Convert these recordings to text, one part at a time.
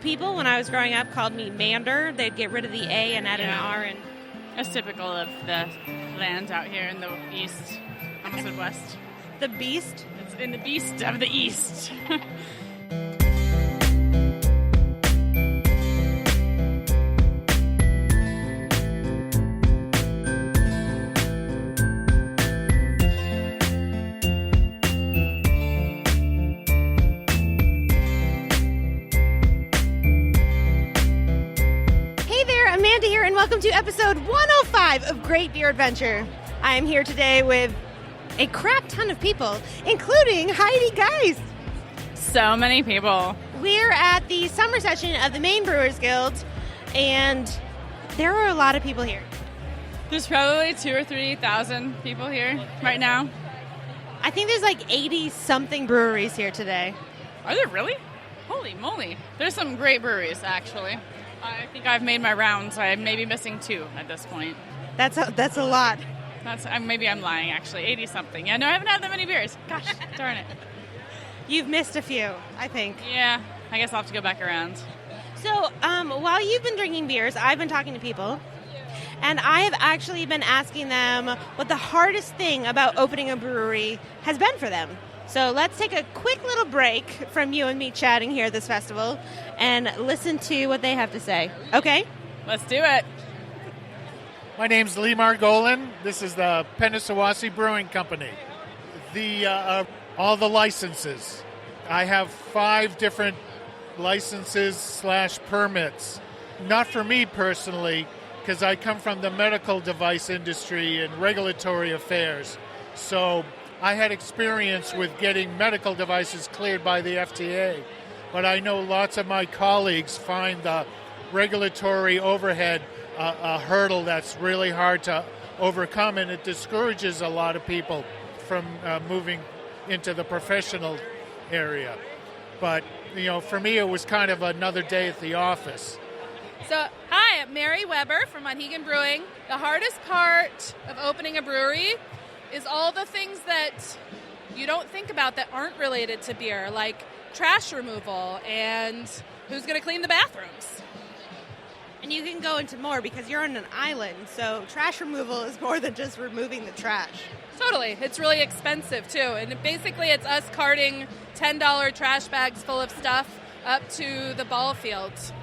people when I was growing up called me Mander. They'd get rid of the A and add an R. And it's typical of the land out here in the east, almost Midwest. The beast? It's in the beast of the east. Welcome to episode 105 of Great Beer Adventure. I am here today with a crap ton of people, including Heidi Geist. So many people. We're at the summer session of the Maine Brewers Guild, and there are a lot of people here. There's probably 2,000 or 3,000 people here right now. I think there's like 80-something breweries here today. Are there really? Holy moly. There's some great breweries, actually. I think I've made my rounds. I may be missing 2 at this point. That's a lot. Maybe I'm lying, actually. 80-something. Yeah, no, I haven't had that many beers. Gosh, darn it. You've missed a few, I think. Yeah, I guess I'll have to go back around. So, while you've been drinking beers, I've been talking to people, and I have actually been asking them what the hardest thing about opening a brewery has been for them. So let's take a quick little break from you and me chatting here at this festival and listen to what they have to say. Okay? Let's do it. My name's Lee Margolin. This is the Pennsawassie Brewing Company. All the licenses. I have 5 different licenses / permits. Not for me personally, because I come from the medical device industry and regulatory affairs. So I had experience with getting medical devices cleared by the FDA, but I know lots of my colleagues find the regulatory overhead a hurdle that's really hard to overcome, and it discourages a lot of people from moving into the professional area. But, for me, it was kind of another day at the office. So, hi, I'm Mary Weber from Monhegan Brewing. The hardest part of opening a brewery is all the things that you don't think about that aren't related to beer, like trash removal and who's going to clean the bathrooms. And you can go into more because you're on an island, so trash removal is more than just removing the trash. Totally. It's really expensive, too. And basically, it's us carting $10 trash bags full of stuff up to the ball fields.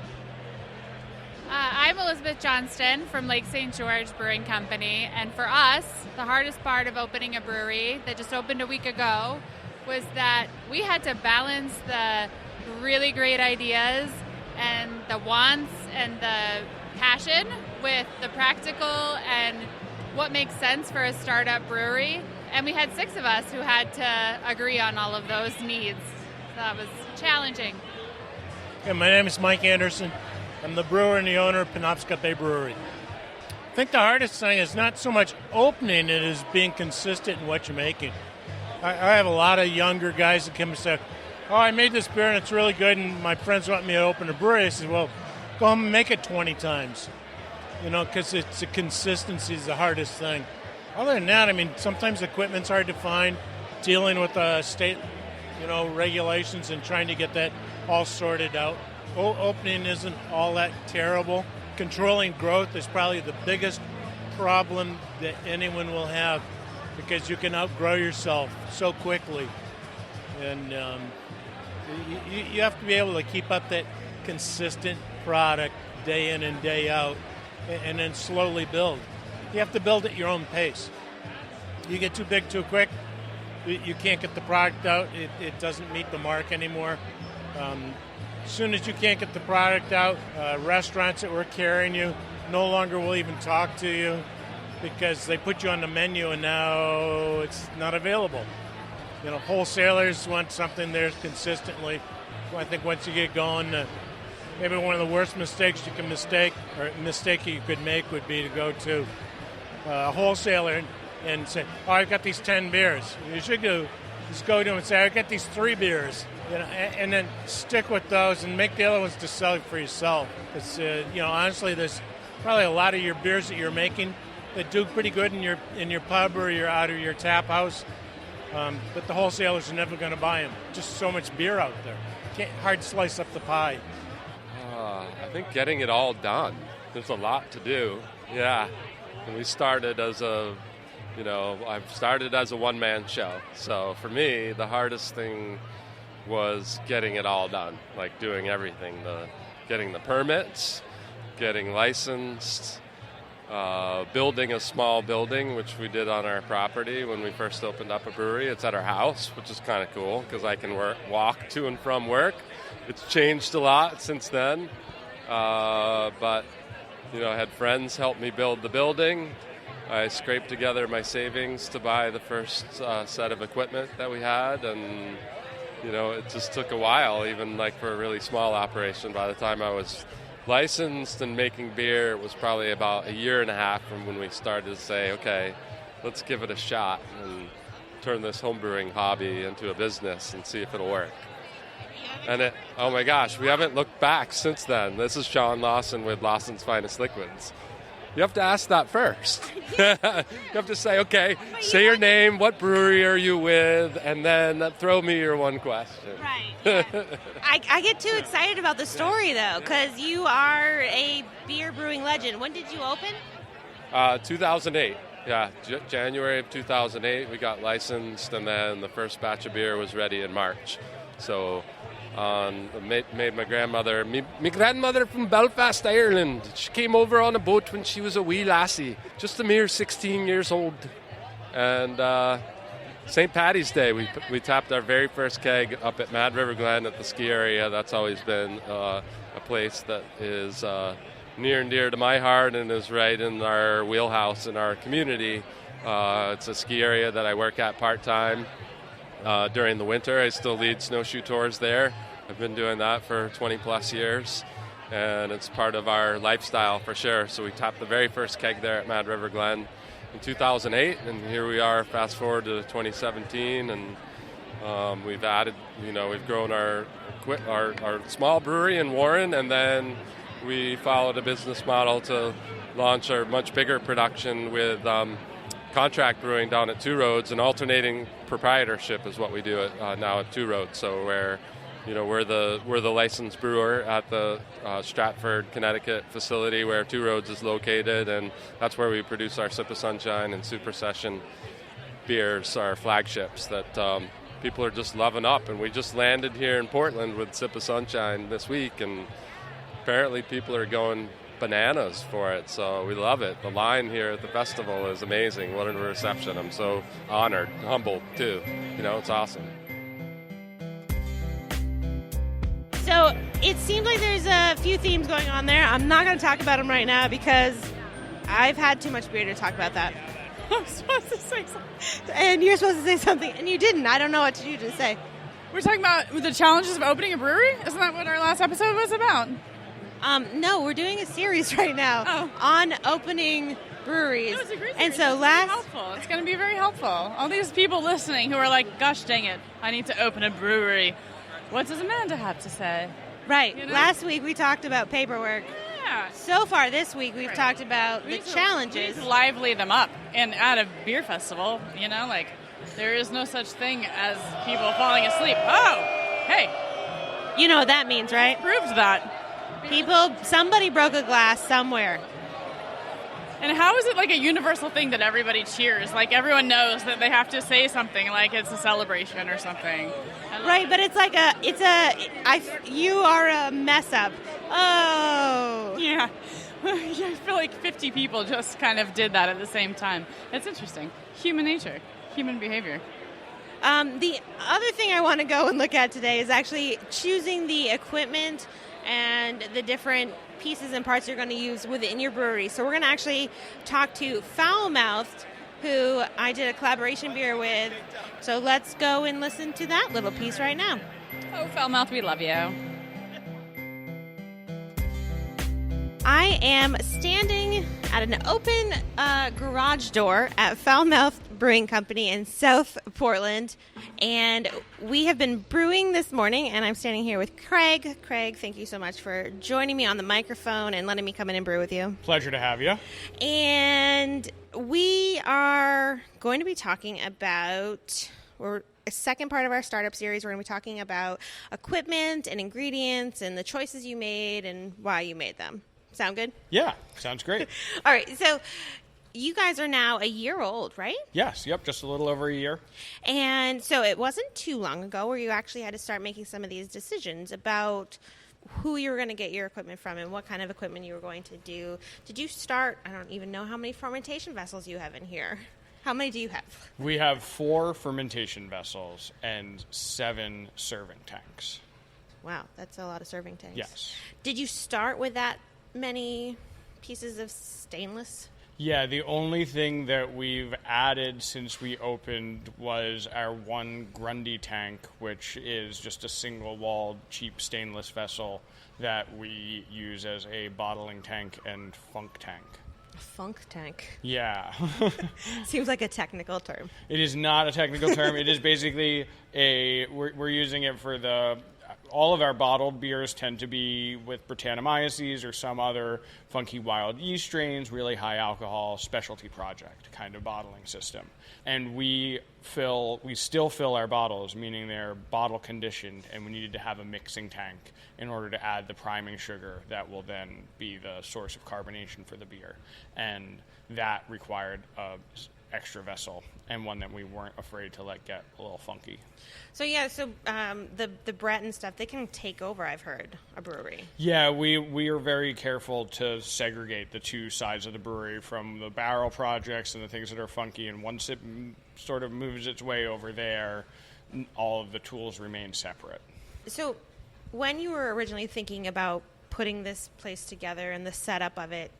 I'm Elizabeth Johnston from Lake St. George Brewing Company, and for us, the hardest part of opening a brewery that just opened a week ago was that we had to balance the really great ideas and the wants and the passion with the practical and what makes sense for a startup brewery. And we had 6 of us who had to agree on all of those needs. So that was challenging. Yeah, my name is Mike Anderson. I'm the brewer and the owner of Penobscot Bay Brewery. I think the hardest thing is not so much opening it as being consistent in what you're making. I have a lot of younger guys that come and say, oh, I made this beer and it's really good and my friends want me to open a brewery. I said, well, go home and make it 20 times. Because it's the consistency is the hardest thing. Other than that, sometimes equipment's hard to find, dealing with the state, regulations and trying to get that all sorted out. Opening isn't all that terrible. Controlling growth is probably the biggest problem that anyone will have because you can outgrow yourself so quickly. And you have to be able to keep up that consistent product day in and day out and then slowly build. You have to build at your own pace. You get too big too quick, you can't get the product out. It doesn't meet the mark anymore. As soon as you can't get the product out, restaurants that were carrying you no longer will even talk to you because they put you on the menu and now it's not available. Wholesalers want something there consistently. I think once you get going, maybe one of the worst mistakes you can mistake you could make would be to go to a wholesaler and say, oh, I've got these 10 beers. You should just go to them and say, I've got these 3 beers. And then stick with those and make the other ones to sell for yourself. It's, honestly, there's probably a lot of your beers that you're making that do pretty good in your pub or out of your tap house. But the wholesalers are never going to buy them. Just so much beer out there. Hard to slice up the pie. I think getting it all done. There's a lot to do. Yeah. And we started as I've started as a one-man show. So for me, the hardest thing was getting it all done, like doing everything, getting the permits, getting licensed, building a small building, which we did on our property when we first opened up a brewery. It's at our house, which is kind of cool because I can walk to and from work. It's changed a lot since then, but I had friends help me build the building. I scraped together my savings to buy the first set of equipment that we had, and it just took a while, even like for a really small operation. By the time I was licensed and making beer, it was probably about a year and a half from when we started to say, okay, let's give it a shot and turn this homebrewing hobby into a business and see if it'll work. And oh my gosh, we haven't looked back since then. This is Sean Lawson with Lawson's Finest Liquids. You have to ask that first. You have to say, okay, say your name, what brewery are you with, and then throw me your one question. Right. Yeah. I get too excited about the story, though, because you are a beer brewing legend. When did you open? 2008. Yeah, January of 2008, we got licensed, and then the first batch of beer was ready in March. So made my grandmother, my grandmother from Belfast, Ireland. She came over on a boat when she was a wee lassie, just a mere 16 years old. And St. Paddy's Day, we tapped our very first keg up at Mad River Glen at the ski area. That's always been a place that is near and dear to my heart and is right in our wheelhouse in our community. It's a ski area that I work at part-time. During the winter, I still lead snowshoe tours there. I've been doing that for 20 plus years, and it's part of our lifestyle for sure. So we tapped the very first keg there at Mad River Glen in 2008, and here we are fast forward to 2017, and we've added, we've grown our small brewery in Warren, and then we followed a business model to launch our much bigger production with contract brewing down at Two Roads, and alternating proprietorship is what we do now at Two Roads. So we're the licensed brewer at the Stratford, Connecticut facility where Two Roads is located, and that's where we produce our Sip of Sunshine and Super Session beers, our flagships that people are just loving up. And we just landed here in Portland with Sip of Sunshine this week, and apparently people are going bananas for it, so we love it. The line here at the festival is amazing. What a reception. I'm so honored, humbled too. It's awesome. So it seems like there's a few themes going on there. I'm not going to talk about them right now because I've had too much beer to talk about that. I'm supposed to say something. And you're supposed to say something, and you didn't. I don't know what to say. We're talking about the challenges of opening a brewery? Isn't that what our last episode was about? No, we're doing a series right now on opening breweries. No, it's a great and series. so It's going to be very helpful. All these people listening who are like, gosh dang it, I need to open a brewery. What does Amanda have to say? Right. Last week we talked about paperwork. Yeah. So far this week we've talked about the challenges. We need to lively them up. And at a beer festival, there is no such thing as people falling asleep. Oh, hey. You know what that means, right? Proved that. Somebody broke a glass somewhere. And how is it like a universal thing that everybody cheers? Like everyone knows that they have to say something like it's a celebration or something. Right, but it's like you are a mess up. Oh. Yeah. I feel like 50 people just kind of did that at the same time. It's interesting. Human nature, human behavior. The other thing I want to go and look at today is actually choosing the equipment and the different pieces and parts you're going to use within your brewery. So we're going to actually talk to Foul Mouthed, who I did a collaboration beer with. So let's go and listen to that little piece right now. Oh, Foul Mouthed, we love you. I am standing at an open garage door at Foul Mouthed Brewing Company in South Portland, and we have been brewing this morning, and I'm standing here with Craig. Craig, thank you so much for joining me on the microphone and letting me come in and brew with you. Pleasure to have you. And we are going to be talking about a second part of our startup series. We're going to be talking about equipment and ingredients and the choices you made and why you made them. Sound good? Yeah, sounds great. All right, so you guys are now a year old, right? Yes, yep, just a little over a year. And so it wasn't too long ago where you actually had to start making some of these decisions about who you were going to get your equipment from and what kind of equipment you were going to do. Did you start, I don't even know how many fermentation vessels you have in here. How many do you have? We have 4 fermentation vessels and 7 serving tanks. Wow, that's a lot of serving tanks. Yes. Did you start with that many pieces of stainless? Yeah, the only thing that we've added since we opened was our one Grundy tank, which is just a single-walled, cheap stainless vessel that we use as a bottling tank and funk tank. A funk tank. Yeah. Seems like a technical term. It is not a technical term. It is basically we're using it for all of our bottled beers tend to be with Brettanomyces or some other funky wild yeast strains, really high alcohol, specialty project kind of bottling system. And we still fill our bottles, meaning they're bottle conditioned, and we needed to have a mixing tank in order to add the priming sugar that will then be the source of carbonation for the beer. And that required a extra vessel, and one that we weren't afraid to let get a little funky. So the Brett and stuff, they can take over, I've heard, a brewery. Yeah, we are very careful to segregate the two sides of the brewery from the barrel projects and the things that are funky, and once it sort of moves its way over there, all of the tools remain separate. So when you were originally thinking about putting this place together and the setup of it,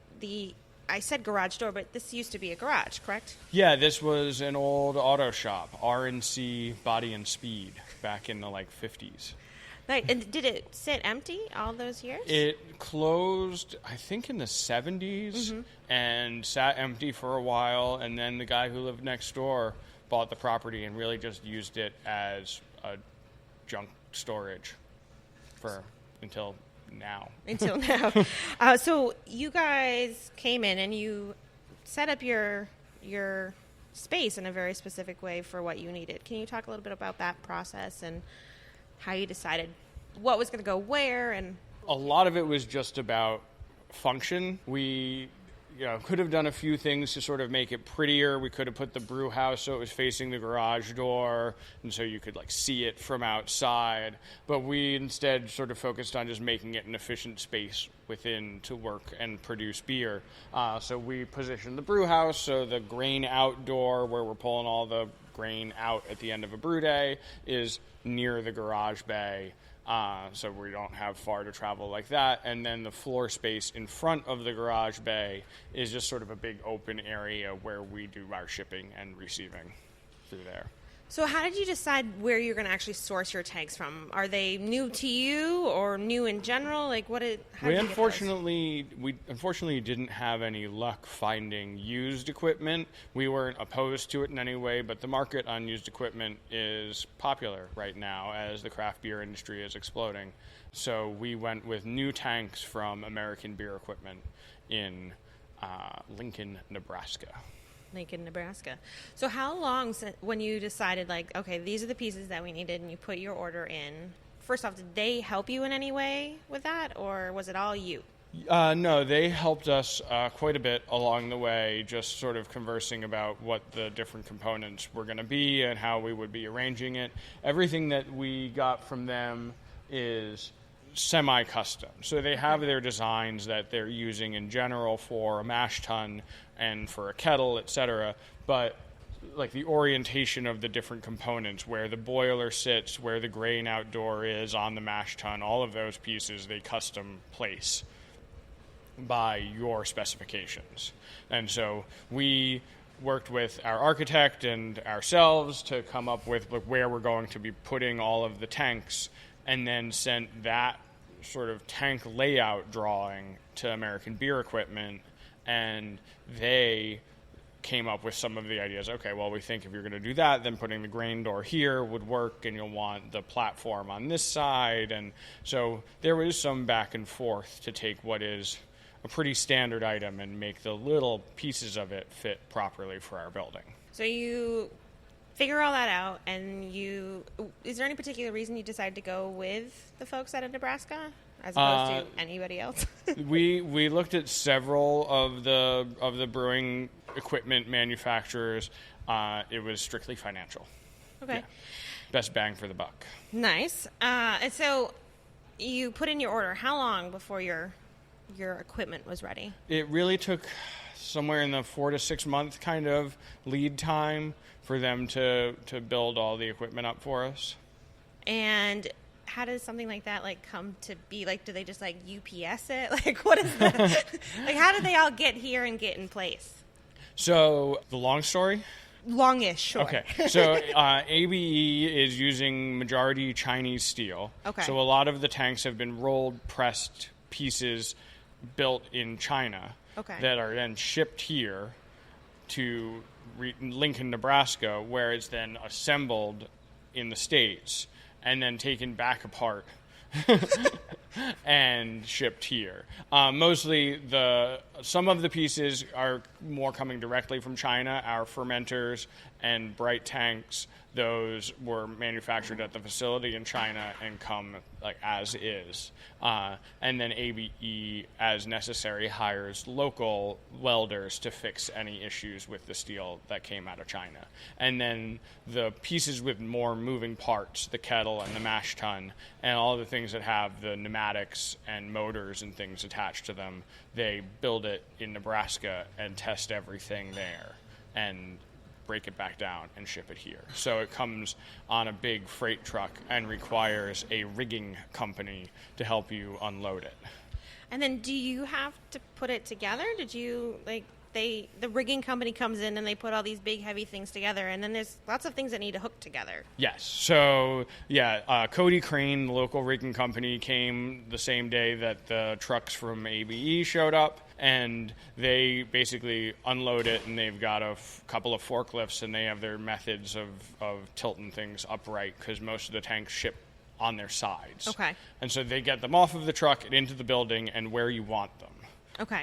I said garage door, but this used to be a garage, correct? Yeah, this was an old auto shop, R&C Body and Speed, back in the 50s. Right, and did it sit empty all those years? It closed, I think, in the 70s and sat empty for a while, and then the guy who lived next door bought the property and really just used it as a junk storage until now. Until now. So you guys came in and you set up your space in a very specific way for what you needed. Can you talk a little bit about that process and how you decided what was going to go where? And a lot of it was just about function. We could have done a few things to sort of make it prettier. We could have put the brew house so it was facing the garage door, and so you could see it from outside. But we instead sort of focused on just making it an efficient space within to work and produce beer. So we positioned the brew house so the grain outdoor, where we're pulling all the grain out at the end of a brew day, is near the garage bay. So we don't have far to travel like that. And then the floor space in front of the garage bay is just sort of a big open area where we do our shipping and receiving through there. so how did you decide where you're going to actually source your tanks from? Are they new to you or new in general? How did you We unfortunately didn't have any luck finding used equipment. We weren't opposed to it in any way, but the market on used equipment is popular right now as the craft beer industry is exploding. So we went with new tanks from American Beer Equipment in Lincoln, Nebraska. Lincoln, Nebraska. So how long when you decided, okay, these are the pieces that we needed, and you put your order in, first off, did they help you in any way with that, or was it all you? No, they helped us quite a bit along the way, just sort of conversing about what the different components were going to be and how we would be arranging it. Everything that we got from them is semi-custom. So they have their designs that they're using in general for a mash tun and for a kettle, etc. But the orientation of the different components, where the boiler sits, where the grain outdoor is on the mash tun, all of those pieces they custom place by your specifications. And so we worked with our architect and ourselves to come up with where we're going to be putting all of the tanks, and then sent that sort of tank layout drawing to American Beer Equipment, and they came up with some of the ideas. Okay, well, we think if you're going to do that, then putting the grain door here would work, and you'll want the platform on this side. And so there was some back and forth to take what is a pretty standard item and make the little pieces of it fit properly for our building. So you figure all that out, and is there any particular reason you decided to go with the folks out of Nebraska as opposed to anybody else? we looked at several of the brewing equipment manufacturers. It was strictly financial. Okay. Yeah. Best bang for the buck. Nice. And so you put in your order. How long before your equipment was ready? It really took somewhere in the 4 to 6 month kind of lead time for them to build all the equipment up for us. And how does something like that come to be? Do they just UPS it? What is that? How did they all get here and get in place? So the long story? Longish, sure. Okay, so ABE is using majority Chinese steel. Okay. So a lot of the tanks have been rolled, pressed pieces built in China that are then shipped here to Lincoln, Nebraska, where it's then assembled in the States and then taken back apart and shipped here. Mostly some of the pieces are more coming directly from China. Our fermenters and bright tanks, those were manufactured at the facility in China and come as is. And then ABE, as necessary, hires local welders to fix any issues with the steel that came out of China. And then the pieces with more moving parts, the kettle and the mash tun, and all the things that have the pneumatics and motors and things attached to them, they build it in Nebraska and test everything there and break it back down and ship it here. So it comes on a big freight truck and requires a rigging company to help you unload it. And then do you have to put it together? Did you, the rigging company comes in and they put all these big heavy things together, and then there's lots of things that need to hook together. Yes. So, Cody Crane, the local rigging company, came the same day that the trucks from ABE showed up, and they basically unload it, and they've got a couple of forklifts, and they have their methods of tilting things upright because most of the tanks ship on their sides. Okay. And so they get them off of the truck and into the building and where you want them. Okay.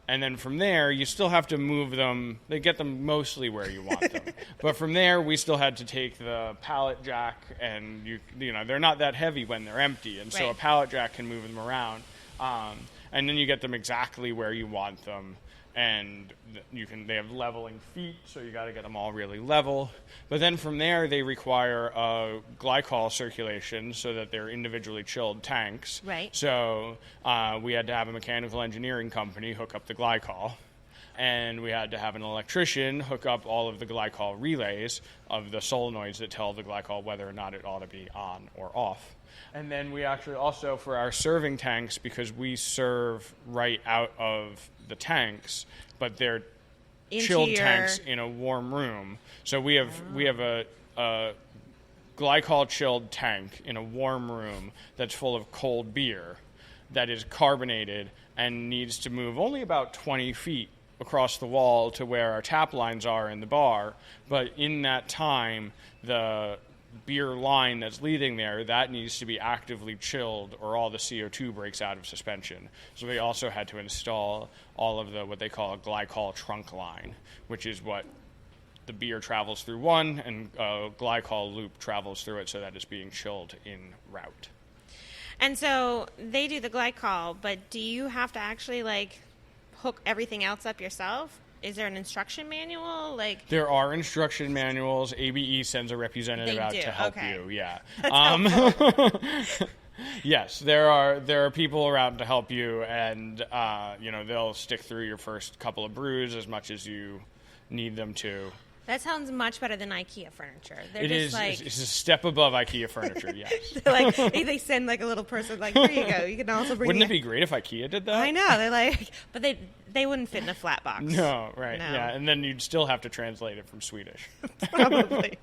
And then from there, you still have to move them. They get them mostly where you want them. But from there, we still had to take the pallet jack, and they're not that heavy when they're empty, and so a pallet jack can move them around. And then you get them exactly where you want them, and they have leveling feet, so you got to get them all really level. But then from there, they require a glycol circulation so that they're individually chilled tanks. Right. So we had to have a mechanical engineering company hook up the glycol, and we had to have an electrician hook up all of the glycol relays of the solenoids that tell the glycol whether or not it ought to be on or off. And then we actually also, for our serving tanks, because we serve right out of the tanks, but they're chilled tanks in a warm room. So we have a glycol chilled tank in a warm room that's full of cold beer that is carbonated and needs to move only about 20 feet across the wall to where our tap lines are in the bar. But in that time, the beer line that's leading there, that needs to be actively chilled or all the CO2 breaks out of suspension. So we also had to install all of what they call a glycol trunk line, which is what the beer travels through one and a glycol loop travels through it so that it's being chilled en route. And so they do the glycol, but do you have to actually hook everything else up yourself? Is there an instruction manual? There are instruction manuals. ABE sends a representative out to help you. Yeah. Yes, there are people around to help you, and they'll stick through your first couple of brews as much as you need them to. That sounds much better than IKEA furniture. It's a step above IKEA furniture, yes. They send a little person, here you go. You can also bring. Wouldn't it be great if IKEA did that? I know. They're but they wouldn't fit in a flat box. No, right. No. Yeah, and then you'd still have to translate it from Swedish. Probably.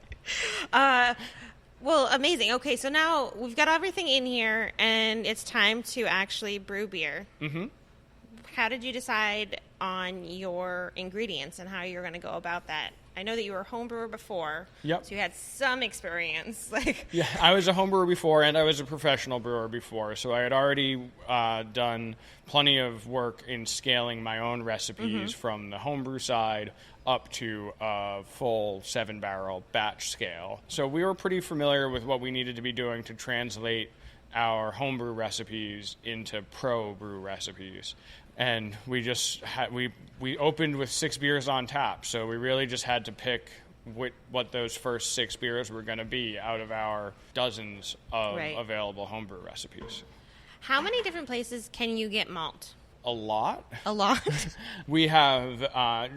Well, amazing. Okay, so now we've got everything in here, and it's time to actually brew beer. Mm-hmm. How did you decide on your ingredients and how you're going to go about that? I know that you were a home brewer before. Yep. So you had some experience. Yeah, I was a home brewer before, and I was a professional brewer before. So I had already done plenty of work in scaling my own recipes from the homebrew side up to a full 7-barrel batch scale. So we were pretty familiar with what we needed to be doing to translate our homebrew recipes into pro brew recipes. And we just had, we opened with 6 beers on tap, so we really just had to pick what those first 6 beers were going to be out of our dozens of available homebrew recipes. How many different places can you get malt? A lot. A lot? We have,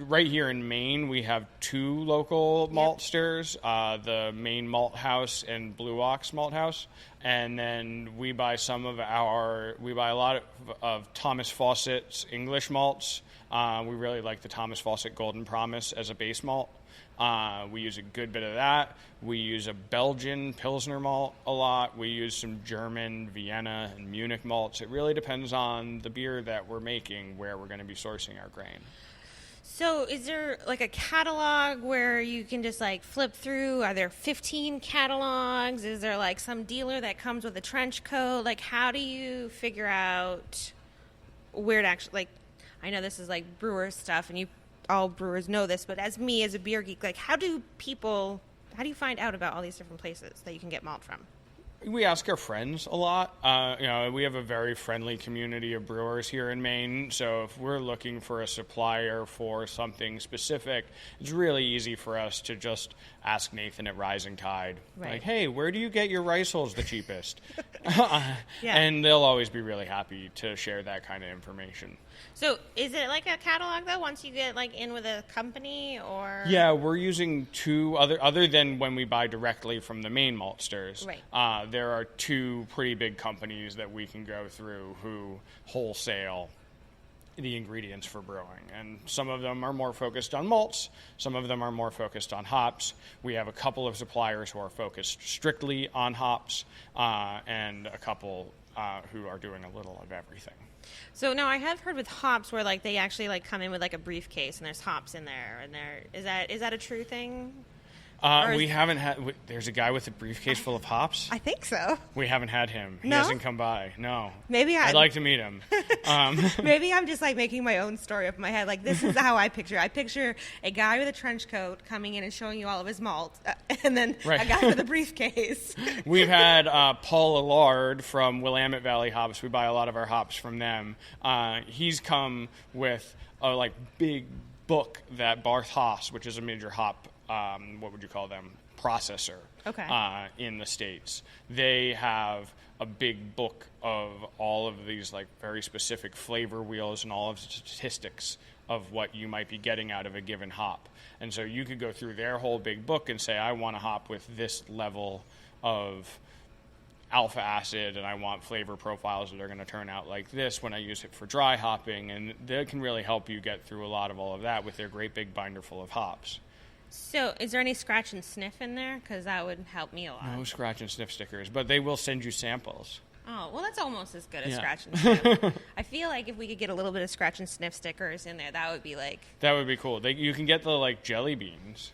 right here in Maine, we have 2 local malt stirrers, the Maine Malt House and Blue Ox Malt House. And then we buy a lot of Thomas Fawcett's English malts. We really like the Thomas Fawcett Golden Promise as a base malt. We use a good bit of that. We use a Belgian Pilsner malt a lot. We use some German, Vienna, and Munich malts. It really depends on the beer that we're making, where we're going to be sourcing our grain. So is there like a catalog where you can just like flip through? Are there 15 catalogs? Is there like some dealer that comes with a trench coat? Like, how do you figure out where to actually, like, I know this is like brewer stuff and all brewers know this, but as me, as a beer geek, like, how do you find out about all these different places that you can get malt from? We ask our friends a lot. We have a very friendly community of brewers here in Maine, so if we're looking for a supplier for something specific, it's really easy for us to just ask Nathan at Rising Tide, like, hey, where do you get your rice hulls the cheapest? And they'll always be really happy to share that kind of information. So is it like a catalog, though, once you get like in with a company, or? Yeah, we're using 2 other than when we buy directly from the main maltsters. Right. There are 2 pretty big companies that we can go through who wholesale the ingredients for brewing. And some of them are more focused on malts. Some of them are more focused on hops. We have a couple of suppliers who are focused strictly on hops, and a couple who are doing a little of everything. So now I have heard with hops where like they actually like come in with like a briefcase and there's hops in there, and is that a true thing? We haven't had. There's a guy with a briefcase full of hops. I think so. We haven't had him. He No? hasn't come by. No. Maybe I'd like to meet him. Maybe I'm just like making my own story up in my head. Like, this is how I picture. I picture a guy with a trench coat coming in and showing you all of his malt, and then a guy with a briefcase. We've had Paul Allard from Willamette Valley Hops. We buy a lot of our hops from them. He's come with a big book that Barth Haas, which is a major hop, what would you call them, processor, in the States. They have a big book of all of these very specific flavor wheels and all of the statistics of what you might be getting out of a given hop. And so you could go through their whole big book and say, I want a hop with this level of alpha acid, and I want flavor profiles that are going to turn out like this when I use it for dry hopping. And they can really help you get through a lot of all of that with their great big binder full of hops. So is there any scratch and sniff in there? Because that would help me a lot. No scratch and sniff stickers, but they will send you samples. Oh, well, that's almost as good as scratch and sniff. I feel like if we could get a little bit of scratch and sniff stickers in there, that would be like... That would be cool. You can get the jelly beans.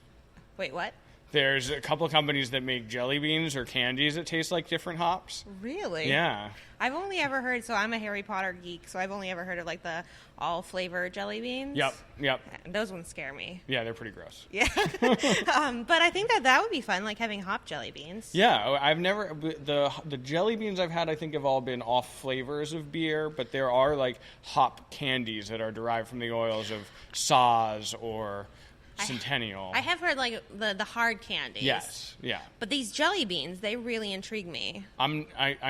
Wait, what? There's a couple of companies that make jelly beans or candies that taste like different hops. Really? Yeah. I've only ever heard, so I'm a Harry Potter geek, so I've only ever heard of the all-flavor jelly beans. Yep. Those ones scare me. Yeah, they're pretty gross. Yeah. But I think that would be fun, like having hop jelly beans. Yeah, I've never, the jelly beans I've had I think have all been off flavors of beer, but there are hop candies that are derived from the oils of Saaz or Centennial. I have heard the hard candies. Yes, yeah. But these jelly beans, they really intrigue me. I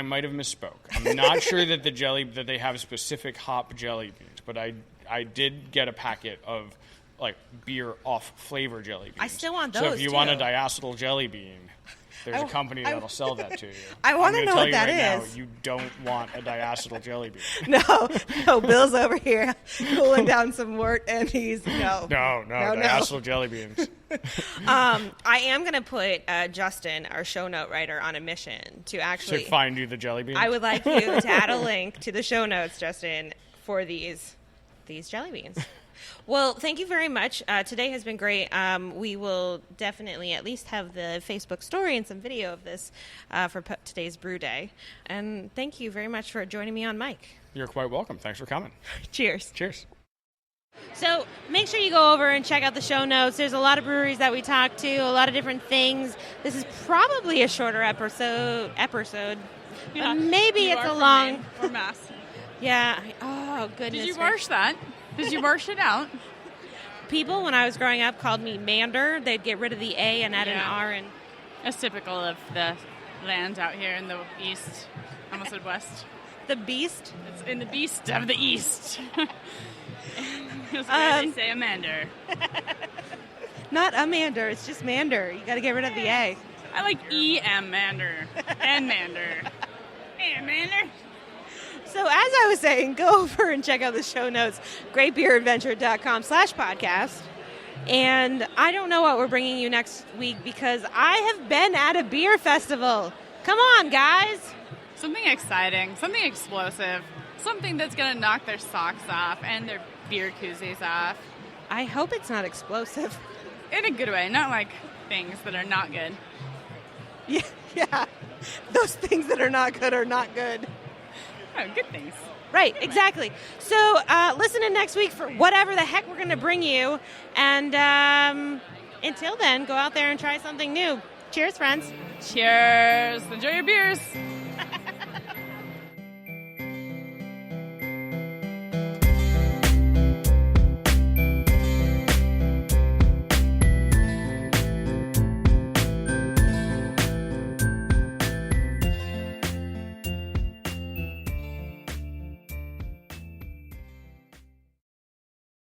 might have misspoke. I'm not sure that that they have specific hop jelly beans, but I did get a packet of beer off flavor jelly beans. I still want those. So if you want a diacetyl jelly bean, there's a company that'll sell that to you. I want to know what that is. Now, you don't want a diacetyl jelly bean. No, Bill's over here cooling down some wort, and he's no, diacetyl jelly beans. I am going to put Justin, our show note writer, on a mission to actually find you the jelly beans. I would like you to add a link to the show notes, Justin, for these jelly beans. Well, thank you very much. Today has been great. We will definitely at least have the Facebook story and some video of this for today's brew day. And thank you very much for joining me on mic. You're quite welcome. Thanks for coming. Cheers. Cheers. So make sure you go over and check out the show notes. There's a lot of breweries that we talked to, a lot of different things. This is probably a shorter episode. Yeah, Maybe you it's are a from long... Maine or Mass. Yeah. Oh, goodness. Did you marsh that? Did you marsh it out? People, when I was growing up, called me Mander. They'd get rid of the A and add an R. And That's typical of the land out here in the east. I almost said west. The Beast? It's in the beast of the east. That's where they say Amander. Not Amander, it's just Mander. You got to get rid of the A. I like E.M. Mander and Mander. Hey, Mander. So as I was saying, go over and check out the show notes, greatbeeradventure.com/podcast. And I don't know what we're bringing you next week because I have been at a beer festival. Come on, guys. Something exciting, something explosive, something that's going to knock their socks off and their beer koozies off. I hope it's not explosive. In a good way, not like things that are not good. Yeah. Those things that are not good are not good. Oh, good things. Right, exactly. So listen in next week for whatever the heck we're going to bring you. And until then, go out there and try something new. Cheers, friends. Cheers. Enjoy your beers.